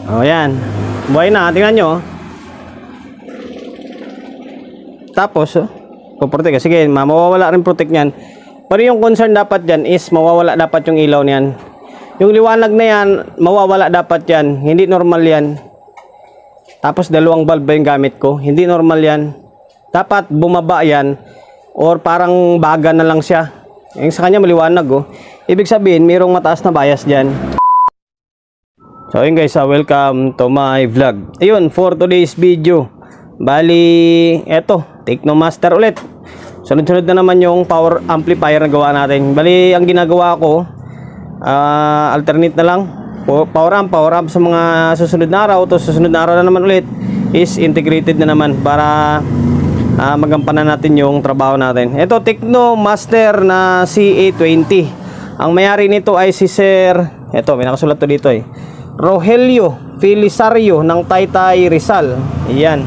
O yan. Buhay na. Tingnan nyo. Tapos, puprotect. Sige, mawawala rin protect niyan. Pero yung concern dapat dyan is mawawala dapat yung ilaw niyan. Yung liwanag na yan, mawawala dapat yan. Hindi normal yan. Tapos dalawang bulb yung gamit ko. Hindi normal yan. Dapat bumaba yan. Or parang baga na lang siya. Yung sa kanya maliwanag oh. Ibig sabihin, mayroong mataas na bias dyan. So ayun guys, welcome to my vlog. Ayun, for today's video. Bali, eto, Technomaster ulit. Sunod-sunod na naman yung power amplifier na gawa natin. Bali, ang ginagawa ko, alternate na lang. Power amp sa mga susunod na araw. Tapos susunod na araw na naman ulit is integrated na naman para magampanan natin yung trabaho natin. Ito, Technomaster na CA20. Ang mayari nito ay si Sir, eto, may nakasulat to dito Rogelio Felisario ng Taytay Rizal. Ayan.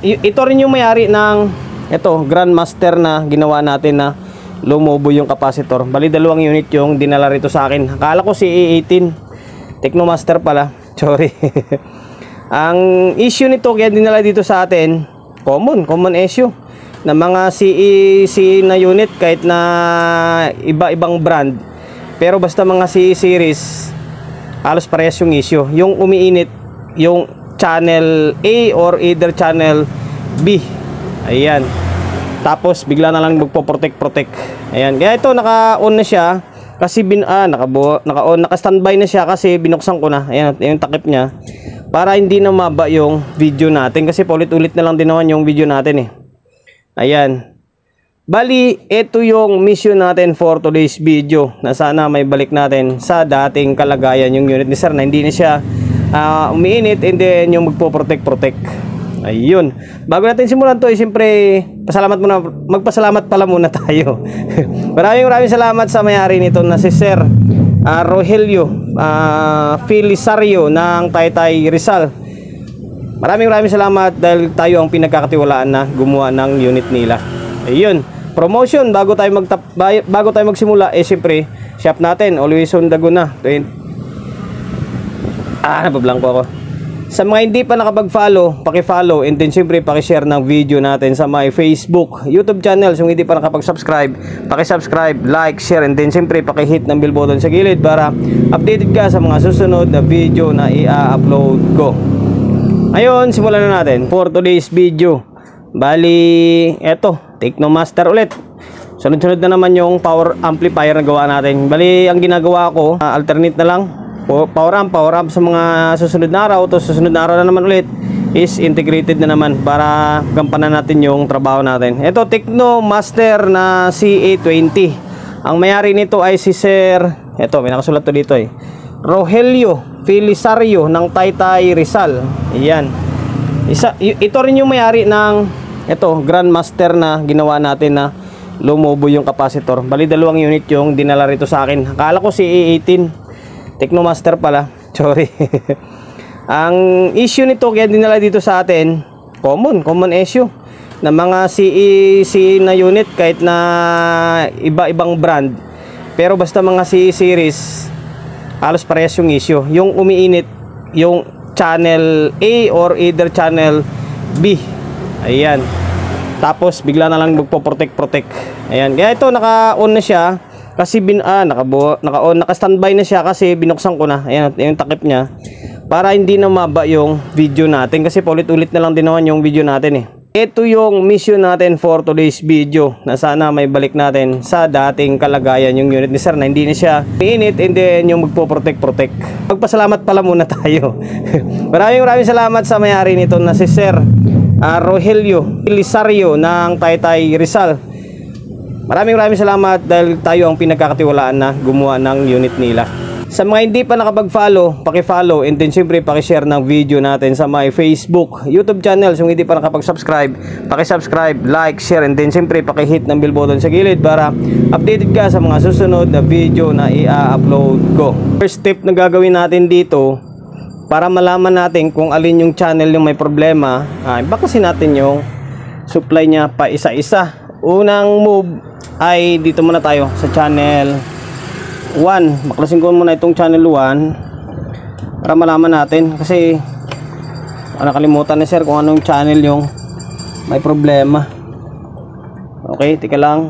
Ito rin yung mayari ng Grandmaster na ginawa natin na lumobo yung capacitor. Bali, dalawang unit yung dinala rito sa akin. Akala ko si A18 Technomaster pala. Sorry. Ang issue nito kaya dinala dito sa atin, common issue na mga CE na unit kahit na iba-ibang brand. Pero basta mga CE series, halos parehas yung issue. Yung umiinit yung channel A or either channel B. Ayan. Tapos bigla na lang magpo-protect. Ayan. Kaya ito naka-on na siya kasi naka-on, naka-standby na siya kasi binuksan ko na. Ayan, yung takip niya para hindi na maba yung video natin kasi paulit-ulit na lang din naman yung video natin Ayan. Bali, ito yung mission natin for today's video na sana may balik natin sa dating kalagayan yung unit ni Sir na hindi na siya umiinit and then yung magpo-protect. Ayun. Bago natin simulan to, siyempre magpasalamat pala muna tayo. maraming salamat sa may-ari nito na si Sir Rogelio Felisario ng Taytay Rizal. Maraming salamat dahil tayo ang pinagkakatiwalaan na gumawa ng unit nila. Ayun. Promotion bago tayo magsimula siyempre shop natin always on Laguna. Nabablanko ako. Sa mga hindi pa nakapag-follow, paki-follow and then siyempre paki-share ng video natin sa my Facebook, YouTube channel. Kung hindi pa nakapag-subscribe, paki-subscribe, like, share and then siyempre paki-hit ng bell button sa gilid para updated ka sa mga susunod na video na i-upload ko. Ayun, simulan na natin for today's video. Bali, eto, Technomaster ulit. Sunod-sunod na naman yung power amplifier na gawa natin. Bali, ang ginagawa ko, alternate na lang. Power amp sa mga susunod na araw. Tapos susunod na araw na naman ulit is integrated na naman para gampanan natin yung trabaho natin. Ito, Technomaster na CA20. Ang mayari nito ay si Sir, eto, may nakasulat to dito Rogelio Felisario ng Taytay Rizal. Ayan. Ito rin yung mayari ng Grandmaster na ginawa natin na lumobo yung capacitor. Bali, dalawang unit yung dinala rito sa akin. Akala ko si A18 Technomaster pala. Sorry. Ang issue nito kaya dinala dito sa atin, common issue na mga CE na unit kahit na iba-ibang brand. Pero basta mga CE series, halos parehas yung issue. Yung umiinit yung channel A or either channel B. Ayan. Tapos bigla na lang magpo-protect. Ayan. Kaya ito naka-on na siya kasi naka-on, naka-standby na siya kasi binuksan ko na. Ayan, yung takip niya para hindi na maba yung video natin kasi paulit-ulit na lang din naman yung video natin Ito yung mission natin for today's video na sana may balik natin sa dating kalagayan yung unit ni Sir na hindi na siya umiinit and then yung magpo-protect. Magpasalamat pala muna tayo. maraming salamat sa may-ari nito na si Sir Rogelio Felisario ng Taytay Rizal. Maraming salamat dahil tayo ang pinagkakatiwalaan na gumawa ng unit nila. Sa mga hindi pa nakapag-follow, paki-follow and then siyempre paki-share ng video natin sa my Facebook, YouTube channel. Kung hindi pa nakapag-subscribe, paki-subscribe, like, share and then siyempre paki-hit ng bell button sa gilid para updated ka sa mga susunod na video na i-upload ko. First step na gagawin natin dito para malaman natin kung alin yung channel yung may problema, bakasin natin yung supply niya pa isa-isa. Unang move ay dito muna tayo sa channel 1. Baklasin ko muna itong channel 1. para malaman natin kasi nakalimutan ni sir kung anong channel yung may problema. Okay, tika lang.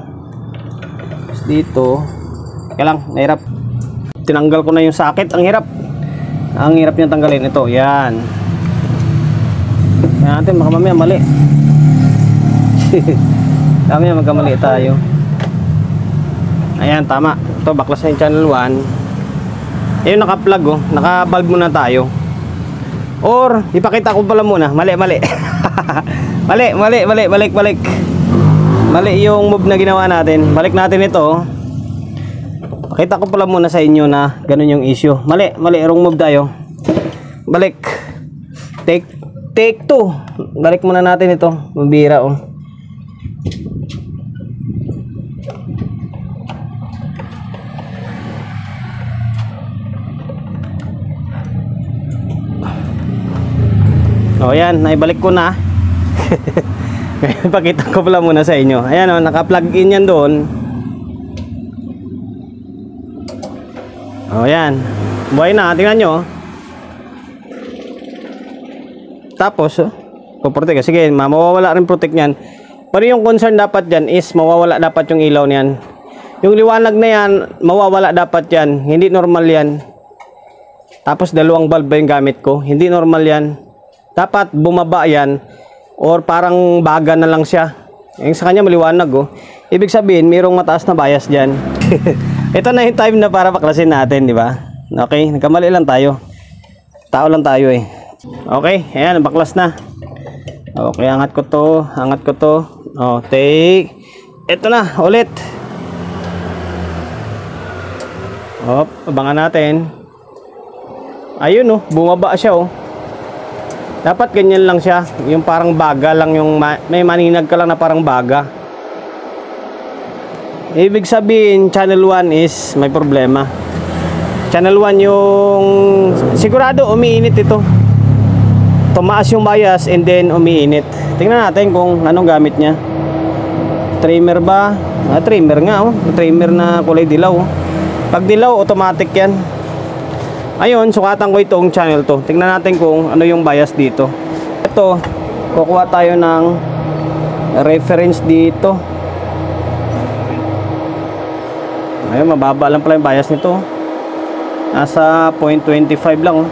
Dito tika lang, nahirap. Tinanggal ko na yung sakit. Ang hirap niya tanggalin. Ito, yan. Yan natin, baka mamaya mali. Mamaya magkamali tayo. Ayan, tama. Ito, baklas na yung channel 1. Ayun, naka-plug oh. Naka-bulb muna tayo. Or, ipakita ko pala muna. Mali balik. Mali yung move na ginawa natin. Balik natin ito. Pakita ko pala muna sa inyo na ganun yung issue. Mali, wrong move tayo. Balik. Take 2. Balik muna natin ito. Mabira oh. O yan, naibalik ko na. Pakita ko pala muna sa inyo. Ayan o, naka-plug in yan doon. O yan, buhay na, tingnan nyo. Tapos puprotect, sige, mawawala rin protect nyan. Pero yung concern dapat dyan is mawawala dapat yung ilaw niyan. Yung liwanag na yan, mawawala dapat yan. Hindi normal yan. Tapos dalawang bulb ba yung gamit ko? Hindi normal yan. Dapat bumaba yan. Or parang baga na lang siya. Yung sa kanya maliwanag oh. Ibig sabihin mayroong mataas na bias diyan. Ito na yung time na para baklasin natin, di ba? Okay, nagkamali lang tayo. Tao lang tayo eh. Okay, ayan, baklas na. Okay, angat ko to. Oh, take. Ito na, ulit. Hop, abangan natin. Ayun oh, bumaba siya oh. Dapat ganyan lang siya, yung parang baga lang, yung may maninag ka lang na parang baga. Ibig sabihin channel 1 is may problema. Channel 1 yung sigurado umiinit ito. Tumaas yung bias and then umiinit. Tingnan natin kung anong gamit niya. Trimmer ba? Trimmer nga oh. Trimmer na kulay dilaw. Pag dilaw automatic yan. Ayun, sukatan ko itong channel to. Tingnan natin kung ano yung bias dito. Ito, kukuha tayo ng reference dito. Ayun, mababa lang pala yung bias nito. Nasa 0.25 lang oh.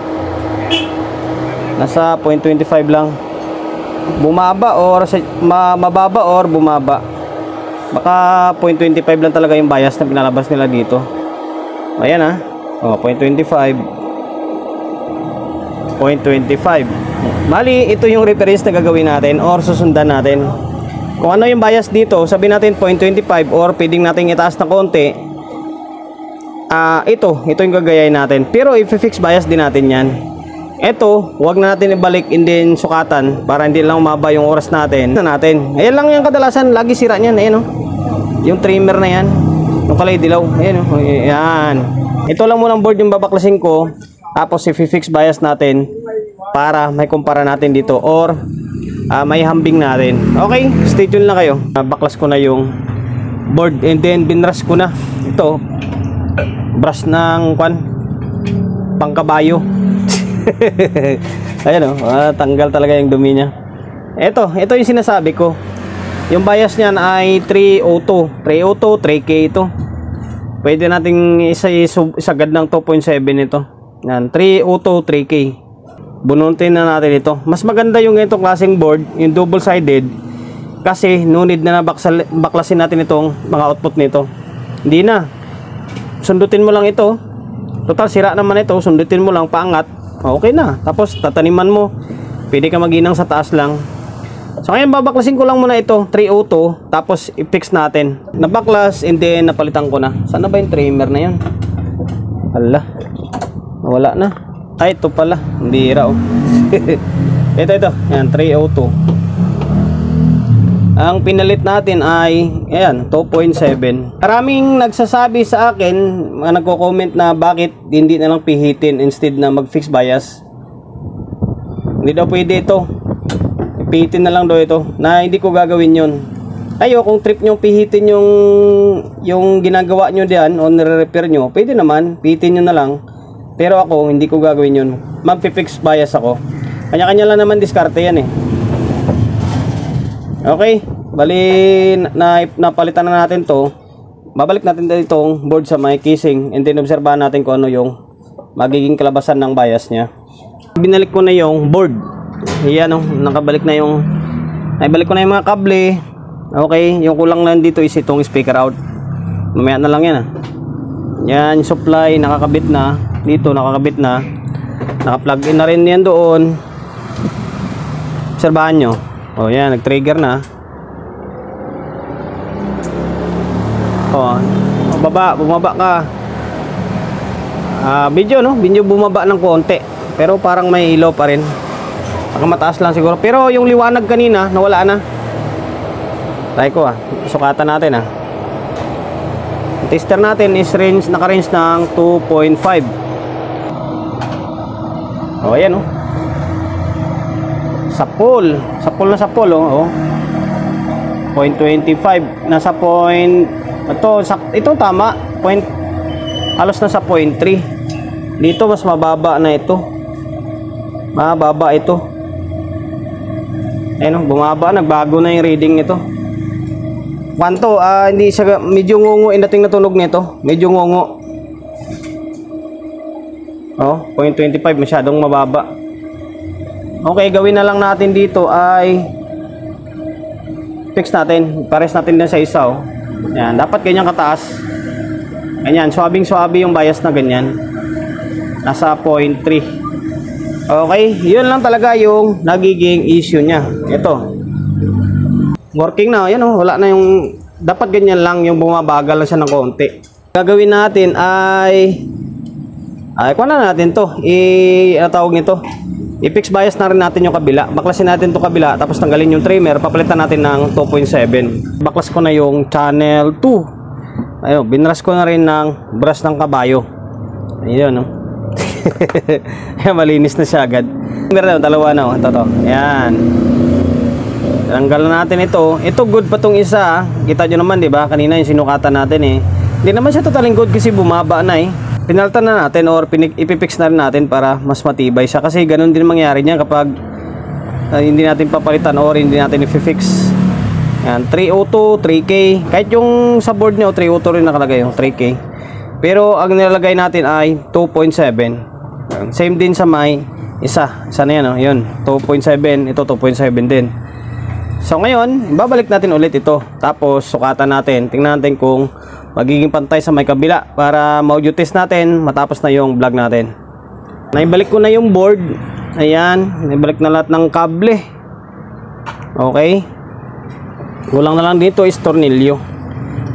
Nasa 0.25 lang. Bumaba or mababa or bumaba. Baka 0.25 lang talaga yung bias na pinalabas nila dito. Ayan ah. Oh, 0.25. Mali, ito yung reference na gagawin natin or susundan natin. Kung ano yung bias dito, sabihin natin 0.25 or pwedeng natin itaas na konti. Ito yung gagayain natin. Pero i-fix bias din natin yan. Ito, huwag na natin ibalik and then sukatan para hindi lang umaba yung oras natin. Ayan lang yung kadalasan, lagi sira niyan. Ayan oh. Yung trimmer na yan. Yung kalay dilaw. Ayan oh. Ayan. Ito lang muna ang board yung babaklasin ko. Tapos i-fix bias natin para may kumpara natin dito or may hambing natin. Okay, stay tuned lang kayo. Baklas ko na yung board and then binrush ko na. Ito, brush ng pangkabayo. Ayan o, tanggal talaga yung dumi niya. Ito yung sinasabi ko. Yung bias niyan ay 302, 3K ito. Pwede nating isagad ng 2.7 ito. Yan, 302, 3K. Bunutin na natin ito. Mas maganda yung itong klaseng board, yung double-sided. Kasi no need na baklasin natin itong mga output nito. Hindi na. Sundutin mo lang ito. Total sira naman ito, sundutin mo lang paangat. Okay na. Tapos tataniman mo. Pwede ka maginang sa taas lang. So ngayon babaklasin ko lang muna ito 302. Tapos i-fix natin. Nabaklas and then napalitan ko na. Sana ba yung trimmer na yan? Hala, wala na. Ay ito pala, hindi hira oh. Ito yan 302. Ang pinalit natin ay ayan 2.7. Maraming nagsasabi sa akin, mga nagko-comment na bakit hindi na lang pihitin instead na mag-fix bias. Hindi daw pwede ito. Pihitin na lang daw ito. Na hindi ko gagawin yun. Ayo, kung trip nyo pihitin yung ginagawa nyo diyan o nire-repair nyo, pwede naman, pihitin nyo na lang. Pero ako, hindi ko gagawin yun. Magpipix bias ako. Kanya-kanya lang naman diskarte yan eh. Okay, bali napalitan na natin to. Babalik natin dito itong board sa may casing and then obserbahan natin kung ano yung magiging kalabasan ng bias nya. Binalik ko na yung board. Ayan oh, nakabalik na yung naibalik ko na yung mga kable. Okay, yung kulang lang dito is itong speaker out. Mamaya na lang yan ah. Yan, supply nakakabit na. Dito nakakabit na. Naka-plug in na rin yan doon. Obserbahan nyo. O yan, nag-trigger na. O, bumaba ka. Video no? Video bumaba ng konti. Pero parang may ilaw pa rin. Baka mataas lang siguro. Pero yung liwanag kanina, nawala na. Try ko sukatan natin tester natin is naka-range ng 2.5. O ayan oh. Sapol na sapol oh. 0.25 nasa point ito tama point, halos nasa 0.3. Dito mas mababa na ito. Mababa ito. Ayun oh, bumaba, nagbago na yung reading nito. Kwanto, hindi siya, medyo ngungo yung dating natunog nito. Medyo ngungo. Oh, 0.25, masyadong mababa. Okay, gawin na lang natin dito ay fix natin. Pares natin din sa isa oh. Yan, dapat ganyan kataas. Ganyan, swabing-swabe yung bias na ganyan. Nasa 0.3. Okay, yun lang talaga yung nagiging issue niya. Ito. Working na, yan oh, wala na yung dapat ganyan lang, yung bumabagal lang siya ng konti. Gagawin natin ay kuha na natin to. Ano tawag nito? I-fix bias na rin natin yung kabila. Baklasin natin to kabila, tapos tanggalin yung trimmer, papalitan natin ng 2.7. Baklas ko na yung channel 2. Ayun, binrush ko na rin ng brush ng kabayo. Ayun no. Ayan, malinis na siya agad. Meron dalawa na oh, ito to. Ayan. Tanggal na natin ito. Ito good pa tong isa. Kita nyo naman, di ba? Kanina yung sinukatan natin eh. Hindi naman siya totaling good kasi bumaba na eh. Pinaltan na natin or ipipix na rin natin para mas matibay siya. Kasi ganun din mangyari niya kapag hindi natin papalitan or hindi natin ipifix. Yan, 302, 3K. Kahit yung sa board nyo, 302 rin nakalagay yung 3K. Pero ang nilalagay natin ay 2.7. Same din sa may isa. Isa na yan oh. Yun, 2.7. Ito 2.7 din. So ngayon, babalik natin ulit ito. Tapos sukatan natin. Tingnan natin kung magiging pantay sa may kabila para ma-audio test natin matapos na yung vlog natin. Naibalik ko na yung board. Ayan, naibalik na lahat ng kable. Okay. Kulang na lang dito is tornilyo.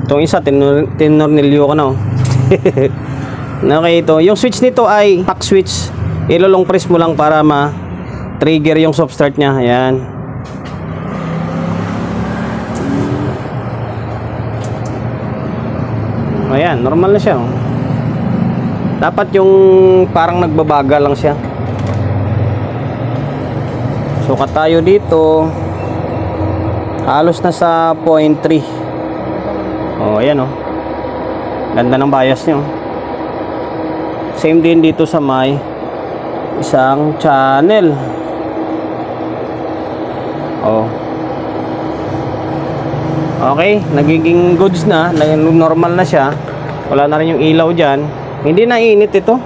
Itong isa, tinornilyo ko na oh. Okay, ito. Yung switch nito ay pack switch. Ilolong press mo lang para ma-trigger yung soft start niya. Ayan. Ayan, normal na siya oh. Dapat yung parang nagbabagal lang siya. Sukat tayo dito. Halos na sa 0.3. Oh, ayan oh. Ganda ng bias niya oh. Same din dito sa may isang channel. Oh. Okay, nagiging goods na, normal na siya. Wala na rin yung ilaw dyan. Hindi na init ito.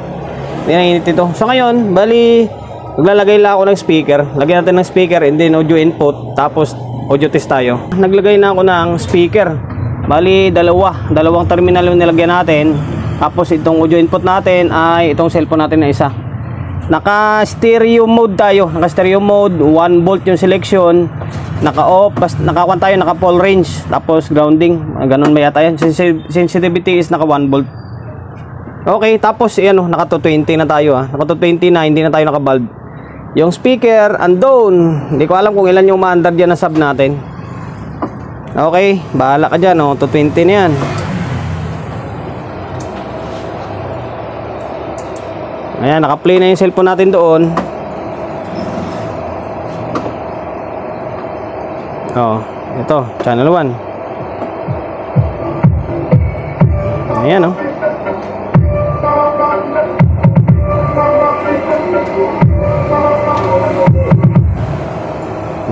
Hindi na init ito. So ngayon, bali, maglalagay lang ako ng speaker. Lagyan natin ng speaker and then audio input. Tapos audio test tayo. Naglagay na ako ng speaker. Bali, dalawang terminal yung nilagyan natin. Tapos itong audio input natin ay itong cellphone natin na isa. Naka stereo mode tayo. Naka stereo mode, 1 volt yung selection. Naka-off, naka-1 tayo, naka-full range, tapos grounding, ganun ba yata yan? Sensitivity is naka 1 volt. Okay, tapos ano, naka 220 na tayo naka 220 na, hindi na tayo naka-bulb. Yung speaker, andun. Hindi ko alam kung ilan yung ma-under dyan na sub natin. Okay, bahala ka dyan 220 na yan. Ayan, naka-play na yung cellphone natin doon. Oh, ito, channel 1. Ayan oh.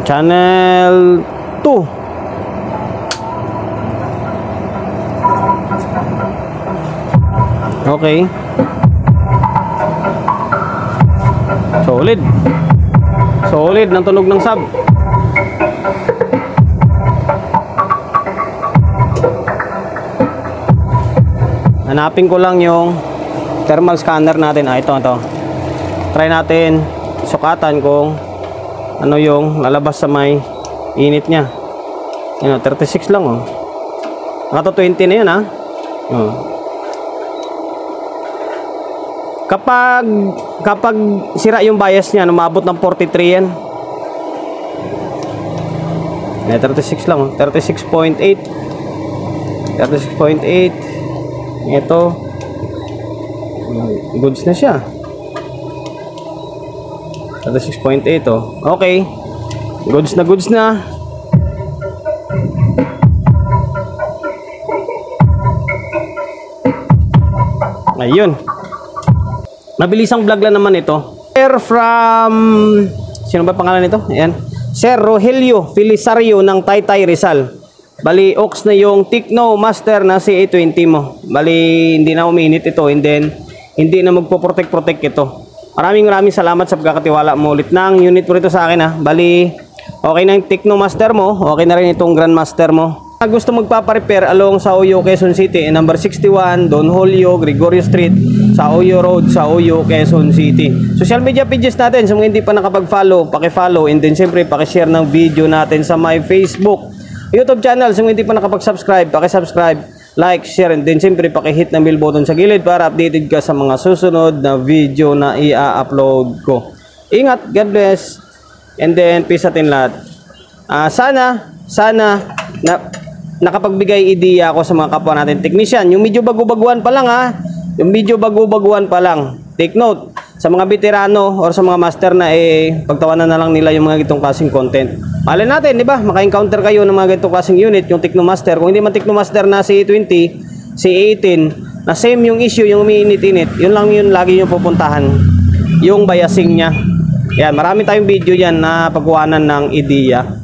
Channel 2. Okay. Solid. Solid ng tunog ng sub. Hanapin ko lang yung thermal scanner natin. Ito. Try natin sukatan kung ano yung lalabas sa may init niya. Yan, 36 lang oh. Naka 20 na yan ha. Kapag sira yung bias niya, umabot ng 43 yan. Yan, 36 lang oh. 36.8. 36.8. Ito goods na siya. 36.8 oh. Okay. Goods na. Ayun. Mabilisang vlog lang naman ito. Share from sino ba pangalan nito? Ayan. Sir Rogelio Felisario ng Taytay Rizal. Bali, ox na yung Tecno Master na CA20 mo. Bali, hindi na uminit ito and then hindi na magpo-protect ito. Maraming salamat sa pagkakatiwala mo ulit ng unit mo rito sa akin ha. Bali, okay na yung Tecno Master mo, okay na rin itong Grandmaster mo. Gusto magpapa-repair along sa Oyo, Quezon City, number 61, Don Julio, Gregorio Street, sa Oyo Road, sa Oyo, Quezon City. Social media pages natin, sa mga hindi pa nakapag-follow, paki-follow and then syempre paki-share ng video natin sa my Facebook, YouTube channel. Kung hindi pa nakapag-subscribe, paki-subscribe, like, share, and then siyempre paki-hit ng bell button sa gilid para updated ka sa mga susunod na video na i-upload ko. Ingat, God bless, and then peace atin lahat. Sana nakapagbigay ideya ako sa mga kapwa natin technician. Yung medyo bago-baguan pa lang ha. Yung medyo bago-baguan pa lang. Take note, sa mga veterano or sa mga master na pagtawanan na lang nila yung mga gitong klaseng content. Malay natin, di ba? Maka-encounter kayo ng mga gitong klaseng unit, yung Tecno Master. Kung hindi man Tecno Master na CA20, CA18, na same yung issue, yung umiinit-init, yun lang yun lagi yung pupuntahan. Yung biasing niya. Yan, marami tayong video yan na pagkuhanan ng ideya.